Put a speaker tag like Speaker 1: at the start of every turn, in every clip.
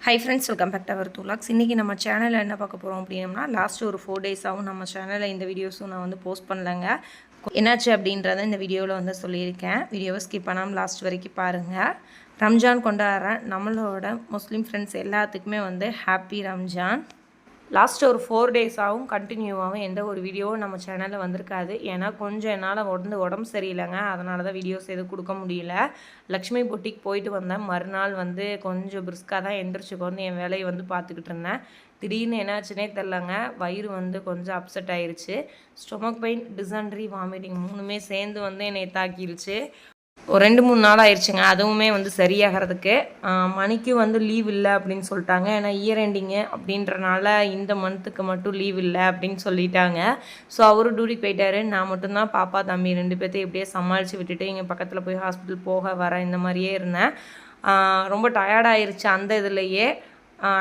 Speaker 1: High friends, welcome back to our துலாக்ஸ். இன்றைக்கி நம்ம சேனலில் என்ன பார்க்க போகிறோம் அப்படின்னா, லாஸ்ட் ஒரு 4 டேஸாகவும் நம்ம சேனலில் இந்த வீடியோஸும் நான் வந்து போஸ்ட் பண்ணலங்க. என்னாச்சு அப்படின்றத இந்த வீடியோவில் வந்து சொல்லியிருக்கேன். வீடியோவை ஸ்கிப் பண்ணாமல் லாஸ்ட் வரைக்கும் பாருங்கள். ரம்ஜான் கொண்டாடுற நம்மளோட முஸ்லீம் ஃப்ரெண்ட்ஸ் எல்லாத்துக்குமே வந்து ஹாப்பி ரம்ஜான். லாஸ்ட் ஒரு 4 டேஸாகவும் கண்டினியூவாகவும் எந்த ஒரு வீடியோவும் நம்ம சேனலில் வந்திருக்காது. ஏன்னா கொஞ்சம் என்னால் உடம்பு சரியில்லைங்க. அதனால தான் வீடியோஸ் எதுவும் கொடுக்க முடியல. லக்ஷ்மி பொட்டிக்கு போயிட்டு வந்தேன். மறுநாள் வந்து கொஞ்சம் பிரிஸ்காக தான் எந்திரிச்சு வந்து என் வேலையை வந்து பார்த்துக்கிட்டு இருந்தேன். திடீர்னு என்னாச்சுன்னே தெரிலங்க. வயிறு வந்து கொஞ்சம் அப்செட் ஆயிடுச்சு. ஸ்டொமக் பெயின், டிசென்ட்ரி, வாமிட்டிங் 3மே சேர்ந்து வந்து என்னை தாக்கிடுச்சு. ஒரு 2-3 நாள் ஆயிடுச்சுங்க. அதுவுமே வந்து சரியாகிறதுக்கு. மணிக்கு வந்து லீவ் இல்லை அப்படின்னு சொல்லிட்டாங்க. ஏன்னா இயர் எண்டிங்கு அப்படின்றனால இந்த மந்த்துக்கு மட்டும் லீவ் இல்லை அப்படின்னு சொல்லிட்டாங்க. ஸோ அவரும் டியூட்டிக்கு போயிட்டாரு. நான் மட்டும்தான் பாப்பா தம்பி 2 பேர்த்தையும் எப்படியே சமாளித்து விட்டுட்டு இங்கே பக்கத்தில் போய் ஹாஸ்பிட்டல் போக வர இந்த மாதிரியே இருந்தேன். ரொம்ப டயர்டாயிருச்சு அந்த இதுலையே.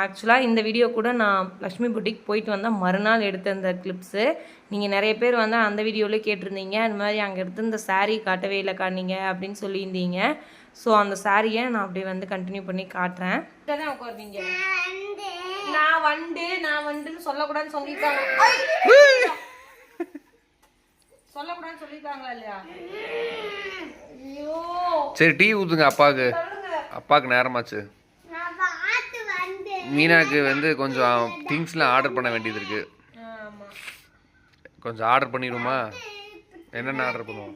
Speaker 1: ஆக்சுவலாக இந்த வீடியோ கூட நான் லக்ஷ்மி புட்டிக்கு போயிட்டு வந்தால் மறுநாள் எடுத்த இந்த கிளிப்ஸு. நீங்கள் நிறைய பேர் வந்து அந்த வீடியோவிலே கேட்டிருந்தீங்க, அந்த மாதிரி அங்கே எடுத்து இந்த சாரீ காட்டவே இல்லை காட்டினீங்க அப்படின்னு சொல்லியிருந்தீங்க. ஸோ அந்த சாரியை நான் அப்படியே வந்து கண்டினியூ பண்ணி காட்டுறேன். தான் உட்காருவீங்க. நான் வந்துன்னு சொல்லக்கூடாதுன்னு சொல்லியிருக்காங்க. சொல்லக்கூடாதுன்னு சொல்லியிருக்காங்களா இல்லையா? ஐயோ
Speaker 2: சரி, டீ ஊற்றுங்க. அப்பாவுக்கு நேரமாச்சு. மீனாக்கு வந்து கொஞ்சம் திங்ஸ்லாம் ஆர்டர் பண்ண வேண்டியது இருக்கு. கொஞ்சம் ஆர்டர் பண்ணிடுமா? என்னென்ன ஆர்டர் பண்ணுவோம்?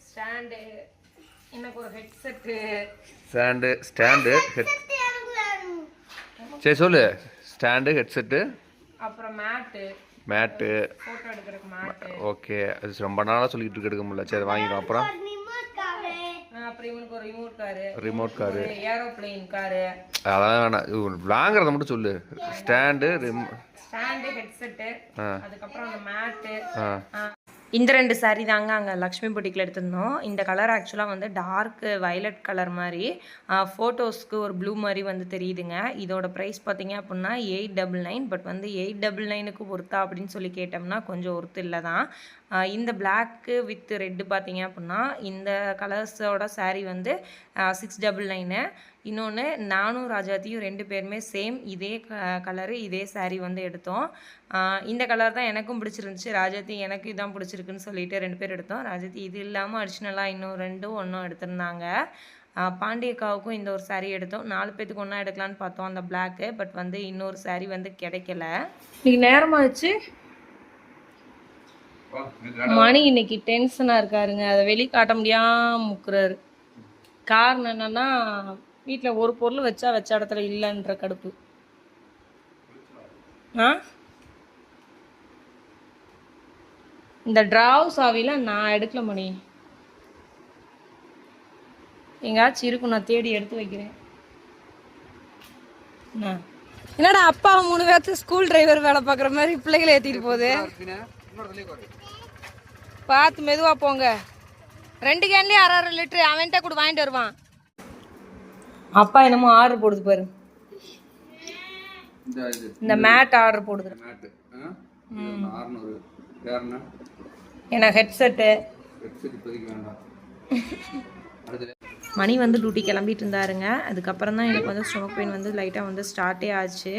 Speaker 1: ஸ்டாண்டு, எனக்கு ஒரு ஹெட்செட்டு.
Speaker 2: ஸ்டாண்டு ஹெட் சரி சொல்லு. ஸ்டாண்டு, ஹெட்செட்டு, அப்புறம் மேட்டு
Speaker 1: ஃபோட்டோ எடுக்கிறதுக்கு மேட்டு.
Speaker 2: ஓகே, அது ரொம்ப நாளாக சொல்லிக்கிட்டு எடுக்க முடியல. சரி வாங்கிடும். அப்புறம்
Speaker 1: இவனுக்கு ஒரு
Speaker 2: ரிமோட் காரு,
Speaker 1: ஏரோப்ளேன் காரு.
Speaker 2: அதான் வேணாம், வாங்குறத மட்டும் சொல்லு. ஸ்டாண்டு,
Speaker 1: ஹெட்செட்டு, அதுக்கப்புறம் அந்த மேட்டு. இந்த 2 சாரீ தாங்க அங்கே லக்ஷ்மி பொட்டிக்கில் எடுத்திருந்தோம். இந்த கலர் ஆக்சுவலாக வந்து டார்க் வயலட் கலர் மாதிரி, ஃபோட்டோஸ்க்கு ஒரு ப்ளூ மாதிரி வந்து தெரியுதுங்க. இதோட ப்ரைஸ் பார்த்தீங்க அப்படின்னா 899. பட் வந்து 899க்கு ஒர்த்தா அப்படின்னு சொல்லி கேட்டோம்னா கொஞ்சம் ஒர்த்து இல்லை தான். இந்த பிளாக்கு வித் ரெட்டு பார்த்தீங்க அப்படின்னா இந்த கலர்ஸோட சாரீ வந்து 699. இன்னொன்று நானும் ராஜாத்தியும் 2 பேருமே சேம் இதே கலரு இதே சாரீ வந்து எடுத்தோம். இந்த கலர் தான் எனக்கும் பிடிச்சிருந்துச்சு. ராஜாத்தி எனக்கு இதான் பிடிச்சிருக்குன்னு சொல்லிட்டு 2 பேர் எடுத்தோம். ராஜாத்தி இது இல்லாமல் அடிஷ்னலாக இன்னும் 2 எடுத்திருந்தாங்க. பாண்டியக்காவுக்கும் இந்த ஒரு சாரீ எடுத்தோம். 4 பேத்துக்கு ஒன்றா எடுக்கலான்னு பார்த்தோம் அந்த பிளாக்கு. பட் வந்து இன்னொரு சாரீ வந்து கிடைக்கல. இன்னைக்கு நேரமாச்சு. மணி இன்னைக்கு டென்ஷனாக இருக்காருங்க. அதை வெளிக்காட்ட முடியாமல் முக்குறாரு. காரணம் என்னன்னா, வீட்டில் ஒரு பொருள் வச்ச இடத்துல இல்லைன்ற கடுப்பு. இந்த டிராவ் சாவிலாம் நான் எடுக்கல மணி. எங்காச்சும் இருக்கும், நான் தேடி எடுத்து வைக்கிறேன். என்னடா அப்பா 3 பேர்த்து ஸ்கூல் டிரைவர் வேலை பார்க்குற மாதிரி பிள்ளைகளை ஏற்றிட்டு போகுது. பார்த்து மெதுவாக போங்க. 2 கேன்லேயே 1/2 லிட்டரு அவன்கிட்ட கூட வாங்கிட்டு வருவான். அப்பா என்னமோ ஆர்டர் போடுது பாரு. இந்த மேட் ஆர்டர் போடுது. எனக்கு ஹெட்செட்டு. மணி வந்து டியூட்டி கிளம்பிட்டு இருந்தாருங்க. அதுக்கப்புறம் தான் எனக்கு வந்து ஸ்டொமக் பெயின் வந்து லைட்டாக வந்து ஸ்டார்ட்டே ஆச்சு.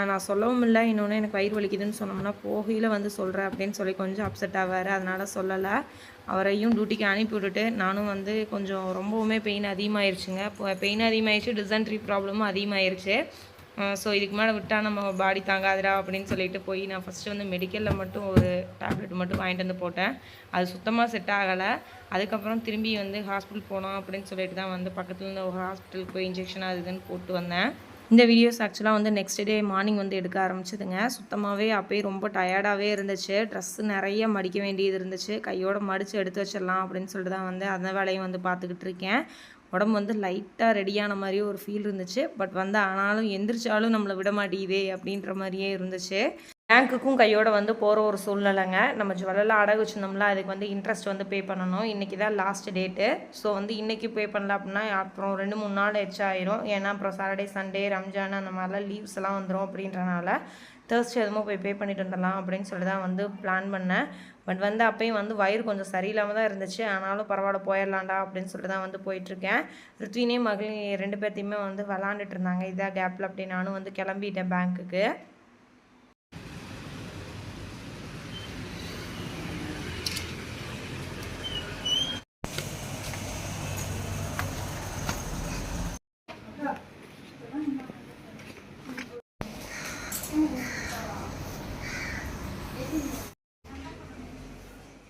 Speaker 1: நான் சொல்லவும் இல்லை. இன்னொன்று எனக்கு வயிறு வலிக்குதுன்னு சொன்னோம்னா போகையில் வந்து சொல்கிறேன் அப்படின்னு சொல்லி கொஞ்சம் அப்செட் ஆவார். அதனால் சொல்லலை. அவரையும் டியூட்டிக்கு அனுப்பி விட்டுட்டு நானும் வந்து கொஞ்சம் ரொம்பவுமே பெயின் அதிகமாகிருச்சுங்க. பெயின் அதிகமாகிடுச்சு, டிசென்ட்ரி ப்ராப்ளமும் அதிகமாகிருச்சு. ஸோ இதுக்கு மேலே விட்டால் நம்ம பாடி தாங்காதுடா அப்படின்னு சொல்லிட்டு போய் நான் ஃபஸ்ட்டு வந்து மெடிக்கலில் மட்டும் ஒரு டேப்லெட் மட்டும் வாங்கிட்டு வந்து போட்டேன். அது சுத்தமாக செட் ஆகலை. அதுக்கப்புறம் திரும்பி வந்து ஹாஸ்பிட்டல் போனோம் அப்படின்னு சொல்லிட்டு தான் வந்து பக்கத்தில் இருந்த ஒரு ஹாஸ்பிட்டலுக்கு போய் இன்ஜெக்ஷன் அது இதுன்னு போட்டு வந்தேன். இந்த வீடியோஸ் ஆக்சுவலாக வந்து நெக்ஸ்ட் டே மார்னிங் வந்து எடுக்க ஆரம்பிச்சதுங்க. சுத்தமாகவே அப்போயே ரொம்ப டயர்டாகவே இருந்துச்சு. ட்ரெஸ்ஸு நிறைய மடிக்க வேண்டியது இருந்துச்சு. கையோடு மடித்து எடுத்து வச்சிடலாம் அப்படின்னு சொல்லிட்டு தான் வந்து அந்த வேலையை வந்து பார்த்துக்கிட்டு இருக்கேன். உடம்பு வந்து லைட்டாக ரெடியான மாதிரியே ஒரு ஃபீல் இருந்துச்சு. பட் வந்து ஆனாலும் எந்திரிச்சாலும் நம்மளை விட மாட்டேங்குதே அப்படின்ற மாதிரியே இருந்துச்சு. பேங்க்குக்கும் கையோட வந்து போகிற ஒரு சூழ்நிலைங்க. நம்ம ஜுவல்லெல்லாம் அடகு வச்சுருந்தோம்ல, அதுக்கு வந்து இன்ட்ரெஸ்ட் வந்து பே பண்ணணும். இன்றைக்கி தான் லாஸ்ட் டேட்டு. ஸோ வந்து இன்றைக்கி பே பண்ணல அப்படின்னா அப்புறம் 2-3 நாள் எச்சா ஆயிரும். ஏன்னா அப்புறம் சாட்டர்டே சண்டே ரம்ஜான் அந்த மாதிரிலாம் லீவ்ஸ் எல்லாம் வந்துடும் அப்படின்றனால தேர்ஸ்டே எதுவும் போய் பே பண்ணிட்டு வந்துடலாம் அப்படின்னு சொல்லி தான் வந்து பிளான் பண்ணேன். பட் வந்து அப்பயும் வந்து வயிறு கொஞ்சம் சரியில்லாமல் தான் இருந்துச்சு. ஆனாலும் பரவாயில்ல போயிடலாம்டா அப்படின்னு சொல்லிட்டு தான் வந்து போயிட்டுருக்கேன். ருத்வினே மகளிர் 2 பேர்த்தையுமே வந்து விளாண்டுட்டு இருந்தாங்க. இதாக கேப்பில் அப்படி நானும் வந்து கிளம்பிட்டேன் பேங்க்குக்கு.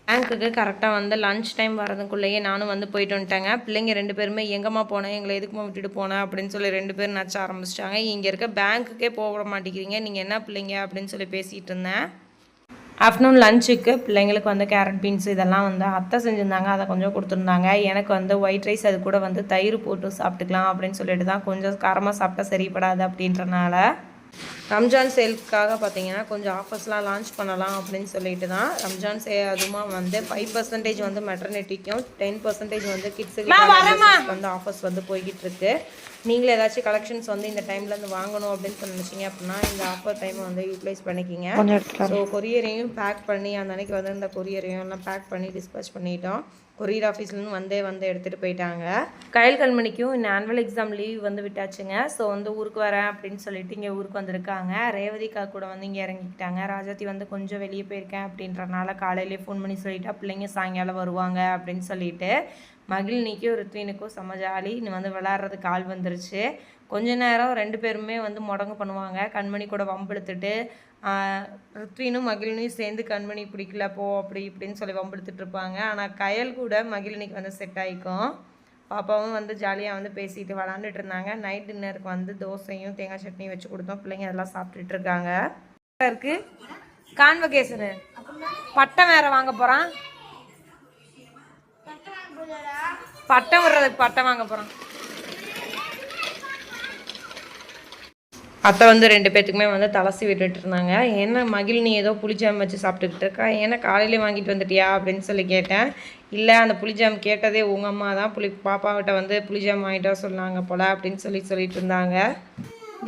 Speaker 1: பேங்க்குக்கு கரெக்டாக வந்து லன்ச் டைம் வரதுக்குள்ளேயே நானும் வந்து போயிட்டு வந்துட்டேங்க. பிள்ளைங்க 2 பேருமே எங்கம்மா போனேன், எங்களை எதுக்குமா விட்டுட்டு போனேன் அப்படின்னு சொல்லி 2 பேரும் நச்ச ஆரம்பிச்சிட்டாங்க. இங்கே இருக்க பேங்க்குக்கே போக மாட்டேங்கிறீங்க, நீங்கள் என்ன பிள்ளைங்க அப்படின்னு சொல்லி பேசிகிட்டு இருந்தேன். ஆஃப்டர்நூன் லஞ்சுக்கு பிள்ளைங்களுக்கு வந்து கேரட் பீன்ஸ் இதெல்லாம் வந்து அத்தை செஞ்சுருந்தாங்க, அதை கொஞ்சம் கொடுத்துருந்தாங்க. எனக்கு வந்து ஒயிட் ரைஸ் அது கூட வந்து தயிர் போட்டு சாப்பிட்டுக்கலாம் அப்படின்னு சொல்லிட்டு தான், கொஞ்சம் காரமாக சாப்பிட்டா சரிப்படாது அப்படின்றனால. ரம்ஜான் சேல்க்காக பார்த்தீங்கன்னா கொஞ்சம் ஆஃபர்ஸ்லாம் லான்ச் பண்ணலாம் அப்படின்னு சொல்லிட்டு தான். ரம்ஜான் அதுமா வந்து 5% வந்து மெட்டர்னிட்டிக்கும் 10% வந்து கிட்ஸுக்கு வந்து ஆஃபர்ஸ் வந்து போய்கிட்டு இருக்கு. நீங்களே ஏதாச்சும் கலெக்ஷன்ஸ் வந்து இந்த டைம்லேருந்து வாங்கணும் அப்படின்னு நினச்சிங்க அப்படின்னா இந்த ஆஃபர் டைமை வந்து யூட்டிலைஸ் பண்ணிக்கிங்க. ஸோ கொரியரையும் பேக் பண்ணி அந்த அன்றைக்கி வந்து இந்த கொரியரையும் எல்லாம் பேக் பண்ணி டிஸ்பேச் பண்ணிட்டோம். கொரியர் ஆஃபீஸ்லேருந்து வந்து எடுத்துகிட்டு போயிட்டாங்க. கயல் கண்மணிக்கும் இந்த ஆனுவல் எக்ஸாம் லீவ் வந்து விட்டாச்சுங்க. ஸோ வந்து ஊருக்கு வரேன் அப்படின்னு சொல்லிட்டு இங்கே ஊருக்கு வந்திருக்காங்க. ரேவதிக்கா கூட வந்து இங்கே இறங்கிக்கிட்டாங்க. ராஜாத்தி வந்து கொஞ்சம் வெளியே போயிருக்கேன் அப்படின்றனால காலையிலே ஃபோன் பண்ணி சொல்லிட்டா பிள்ளைங்க சாயங்காலம் வருவாங்க அப்படின்னு சொல்லிட்டு. மகிழினிக்கும் ருத்வினுக்கும் செம்ம ஜாலி. இன்னும் வந்து விளாட்றதுக்கு ஆள் வந்துருச்சு. கொஞ்ச நேரம் 2 பேருமே வந்து முடங்கு பண்ணுவாங்க. கண்மணி கூட வம்பெடுத்துட்டு ருத்வினும் மகிழினியும் சேர்ந்து கண்மணி பிடிக்கல போ அப்படி இப்படின்னு சொல்லி வம்பெடுத்துட்டு இருப்பாங்க. ஆனால் கயல் கூட மகிழினிக்கு வந்து செட் ஆகிக்கும். பாப்பாவும் வந்து ஜாலியாக வந்து பேசிட்டு விளாண்டுட்டு இருந்தாங்க. நைட் டின்னருக்கு வந்து தோசையும் தேங்காய் சட்னியும் வச்சு கொடுத்தோம். பிள்ளைங்க அதெல்லாம் சாப்பிட்டுட்டு இருக்காங்க. இருக்கு கான்வகேஷனு பட்டம் வேற வாங்க போகிறான். பட்டம் விடுறதுக்கு பட்டம் வாங்க போகிறான். அத்தை வந்து 2 பேத்துக்குமே வந்து தலசி விட்டுட்டு இருந்தாங்க. ஏன்னா மகிழினி ஏதோ புளிஜாம் வச்சு சாப்பிட்டுக்கிட்டு இருக்கா, ஏன்னா காலையிலே வாங்கிட்டு வந்துட்டியா அப்படின்னு சொல்லி கேட்டேன். இல்லை அந்த புளிஜாம் கேட்டதே உங்கள் அம்மா தான் பாப்பாவிட்ட வந்து புளிஜாம் வாங்கிட்டா சொன்னாங்க போல அப்படின்னு சொல்லிட்டு இருந்தாங்க.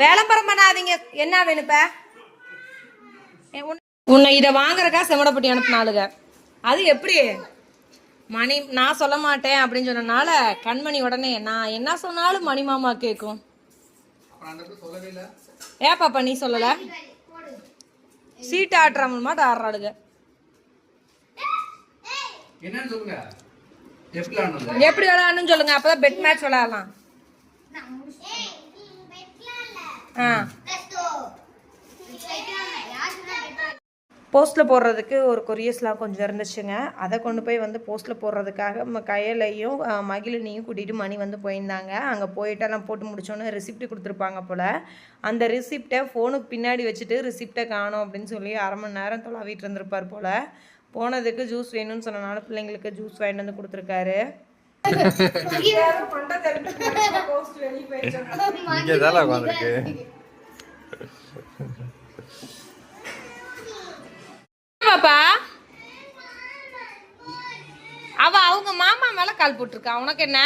Speaker 1: வேலைம்பரம் பண்ணாதீங்க. என்ன வேணுப்ப உன்னை இதை வாங்குறக்கா செம்மடப்பட்டி அனுப்பினாளுங்க. அது எப்படி மணி நான் சொல்ல மாட்டேன் அப்படின்னு சொன்னனால கண்மணி உடனே நான் என்ன சொன்னாலும் மணி மாமா கேட்கும். ஏன் பாப்பா நீ சொல்லல? சீட்டு ஆட்டுறவங்க மாட்டு ஆடுறாளுங்க. எப்படி விளையாடணும்னு சொல்லுங்க, அப்பதான் பெட் மேட்ச் விளையாடலாம். போஸ்ட்டில் போடுறதுக்கு ஒரு கொரியர்ஸ்லாம் கொஞ்சம் இருந்துச்சுங்க. அதை கொண்டு போய் வந்து போஸ்ட்டில் போடுறதுக்காக கையிலையும் மகிழினியும் கூட்டிகிட்டு மணி வந்து போயிருந்தாங்க. அங்கே போயிட்டு நான் போட்டு முடிச்சோன்னே ரிசிப்ட் கொடுத்துருப்பாங்க போல். அந்த ரிசிப்டை ஃபோனுக்கு பின்னாடி வச்சுட்டு ரிசிப்டை காணோம் அப்படின்னு சொல்லி 1/2 மணி நேரம் தொலைவிட்டு இருந்திருப்பார் போல். போனதுக்கு ஜூஸ் வேணும்னு சொன்னனால பிள்ளைங்களுக்கு ஜூஸ் வாங்கிட்டு வந்து கொடுத்துருக்காரு. பாப்பா அவங்க மாமா மேல கால் போட்டிருக்கா, உனக்கு என்ன?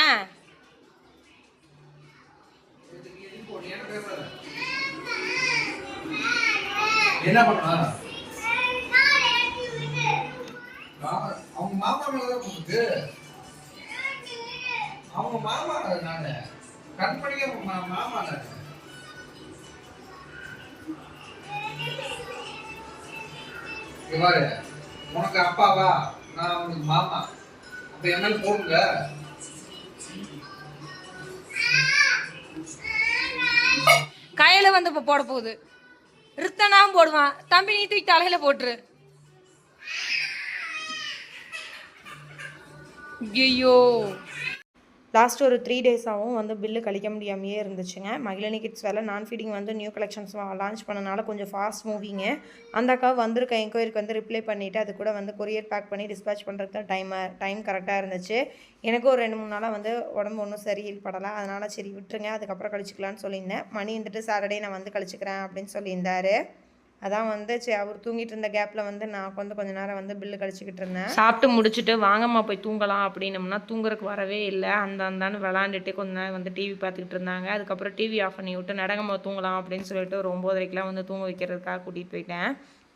Speaker 3: என்ன பண்ணா அவங்க மாமா மேலதான் போட்டு அவங்க மாமா நானு கண்படிக்க மாமா பாரு உனக்கு அப்பாவா நான் உனக்கு மாமா அப்ப என்ன போடுங்க.
Speaker 1: கையில வந்து இப்ப போட போகுது. ரித்தனாவும் போடுவான். தம்பி நீ தூக்கி தலையில போட்டுரு. ஐயோ லாஸ்ட் ஒரு 3 டேஸாகவும் வந்து பில்லு கழிக்க முடியாமையே இருந்துச்சுங்க. மகிழினி கிட்ஸ் வேலை நான் ஃபீடிங் வந்து நியூ கலெக்ஷன்ஸ் லான்ச் பண்ணனால கொஞ்சம் ஃபாஸ்ட் மூவிங்கு. அந்த அக்கா வந்திருக்க என்கொயரிக்கு வந்து ரிப்ளை பண்ணிவிட்டு அது கூட வந்து கொரியர் பேக் பண்ணி டிஸ்பேச் பண்ணுறதுக்கு தான் டைம் கரெக்டாக இருந்துச்சு. எனக்கு ஒரு 2-3 நாளாக வந்து உடம்பு ஒன்றும் சரியில்படலை. அதனால் சரி விட்டுருங்க, அதுக்கப்புறம் கழிச்சிக்கலான்னு சொல்லியிருந்தேன். மணி வந்துட்டு சாட்டர்டே நான் வந்து கழிச்சிக்கிறேன் அப்படின்னு சொல்லியிருந்தார். அதான் வந்து சரி அவர் தூங்கிட்டு இருந்த கேப்பில் வந்து நான் வந்து கொஞ்ச நேரம் வந்து பில்லு கழிச்சிக்கிட்டு இருந்தேன். சாப்பிட்டு முடிச்சுட்டு வாங்கம்மா போய் தூங்கலாம் அப்படின்னம்னா தூங்குறதுக்கு வரவே இல்லை. அந்தான்னு விளாண்டுட்டு கொஞ்ச நேரம் வந்து டிவி பார்த்துக்கிட்டு இருந்தாங்க. அதுக்கப்புறம் டிவி ஆஃப் பண்ணி விட்டு நடங்கம்மா தூங்கலாம் அப்படின்னு சொல்லிட்டு ஒரு 9:30க்கெலாம் வந்து தூங்க வைக்கிறதுக்காக கூட்டிகிட்டு போயிட்டேன்.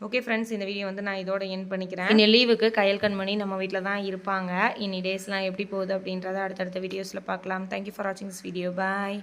Speaker 1: ஓகே ஃப்ரெண்ட்ஸ், இந்த வீடியோ வந்து நான் இதோட எண்ட் பண்ணிக்கிறேன். இனி லீவுக்கு கயல் கண்மணி நம்ம வீட்டில் தான் இருப்பாங்க. இனி டேஸ்லாம் எப்படி போகுது அப்படின்றத அடுத்தடுத்த வீடியோஸில் பார்க்கலாம். தேங்க்யூ ஃபார் வாட்சிங் திஸ் வீடியோ. பாய்.